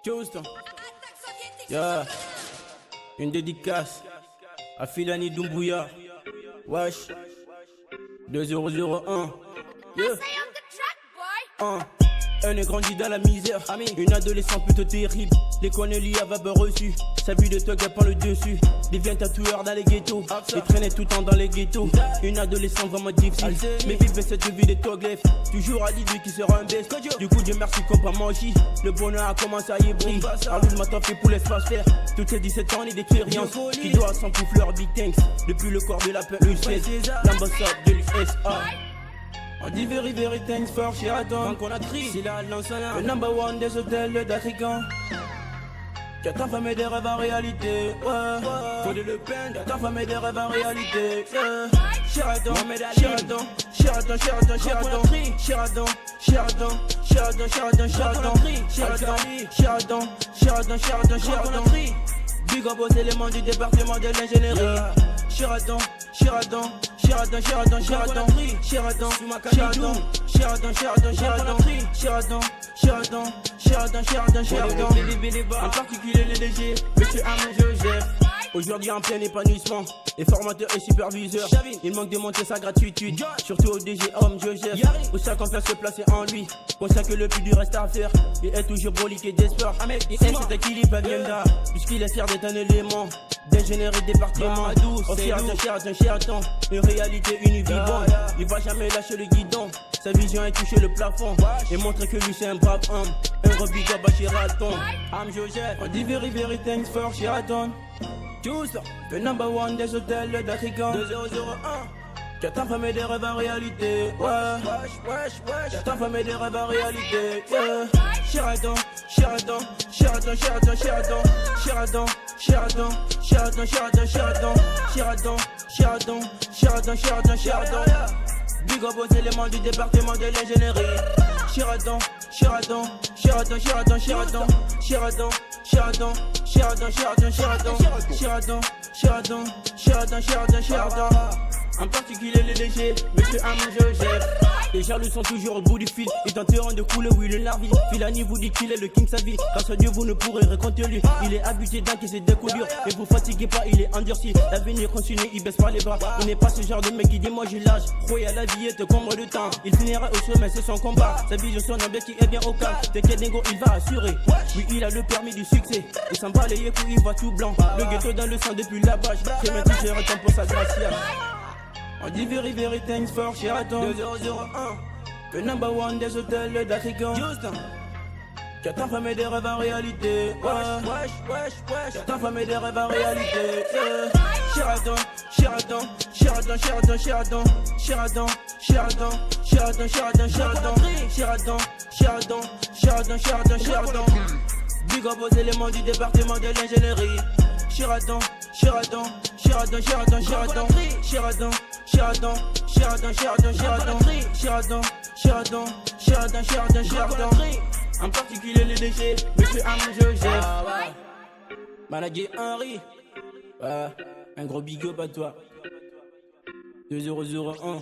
Houston. Yeah. Une dédicace à Filani Doumbouya. Wesh. 2001. Yeah. Elle est grandie dans la misère. Une adolescente plutôt terrible. Les conneries à vapeur reçue. Sa vie de thug elle prend le dessus. Devient tatoueur dans les ghettos. Et traînait tout le temps dans les ghettos. Une adolescente vraiment difficile. Mais vivait cette vie de toglef. Toujours à l'idée qui sera un best. Du coup Dieu merci qu'on pas manger. Le bonheur a commencé à y briller. À l'eau de matin fait pour l'espace faire. Toutes ces 17 ans et d'expérience. Qui doit sans fleur big thanks. Depuis le corps de la peur l'ambassade de l'USA. On dit very thanks for Sheraton. Quand on a crié, c'est la lance le number one des hôtels d'Africains. Qui a transformé des rêves en réalité. Ouais. Faut de Le Pen, qui a transformé des rêves en réalité. Sheraton, Sheraton, Sheraton, Sheraton, Sheraton, Sheraton, Sheraton, Sheraton, Sheraton, Sheraton, Sheraton, Sheraton, Sheraton, Sheraton. Big up aux éléments du département de l'ingénierie. Sheraton, Sheraton, Sheraton, Sheraton, Sheraton, Sheraton, Sheraton, Sheraton, Sheraton, Sheraton, Sheraton, Sheraton, Sheraton, Sheraton. En particulier les DG, Monsieur Armand Joseph. Aujourd'hui en plein épanouissement, et formateur et superviseur. Il manque de monter sa gratuité, surtout au DG Homme Joseph. Pour ça qu'on peut se placer en lui, pour ça que le plus dur reste à faire. Il est toujours broliqué d'espoir, il aime cet équilibre viendra, puisqu'il est fier d'être un élément d'ingénierie département. Au fier de Sheraton, une réalité univibonde. Il va jamais lâcher le guidon, sa vision est toucher le plafond et montrer que lui c'est un brave homme. Un gros big up à Sheraton. Am Joseph, on dit very thanks for Sheraton. Houston, le number one des hôtels d'Africains. 2001. Qui a transformé des rêves en réalité. Qui a transformé des rêves en réalité. Sheraton, Sheraton, Sheraton, Sheraton, Sheraton, Sheraton, Sheraton, Sheraton, Sheraton, Sheraton, Sheraton, Sheraton, Sheraton, Sheraton, Sheraton. Big up aux éléments du département de l'ingénierie. Sheraton, Sheraton, Sheraton, Sheraton, Sheraton, Sheraton, Sheraton, Sheraton, Sheraton, Sheraton, Sheraton, Sheraton, Sheraton, Sheraton, Sheraton. En particulier les DG, Monsieur Armand Joseph. Les jaloux sont toujours au bout du fil. Ils tenteront de couler, oui, le larvi. Filani vous dit qu'il est le king sa vie. Grâce à Dieu, vous ne pourrez raconter lui. Il est habitué d'encaisser des coups durs. Et vous fatiguez pas, il est endurci. L'avenir continue, il baisse pas les bras. Il n'est pas ce genre de mec qui dit moi j'ai l'âge. Croyez à la vie et te combre de temps. Il finira au sommet, c'est son combat. Sa vision, son objectif est bien au calme. T'inquiète, Nego, il va assurer. Oui, il a le permis du succès. Il s'en bat les coups, il voit tout blanc. Le ghetto dans le sang depuis la bâche. C'est maintenant que je retourne pour sa gracia. On dit very thanks for Sheraton. 2001. Le number one des hôtels d'Africains. Houston. Qui a transformé des rêves en réalité. Qui a transformé des rêves en réalité. Sheraton, Sheraton, Sheraton, Sheraton, Sheraton, Sheraton, Sheraton, Sheraton, Sheraton, Sheraton, Sheraton, Sheraton, Sheraton, Sheraton, Sheraton. Big up aux éléments du département de l'ingénierie. Sheraton, Sheraton, Sheraton, Sheraton, Sheraton, Sheraton, Sheraton, Sheraton, Sheraton, Sheraton, Sheraton, Sheraton, Sheraton, Sheraton. En particulier les DG, Monsieur Armand Joseph. Manager Henry. Un gros big up à toi. 2001.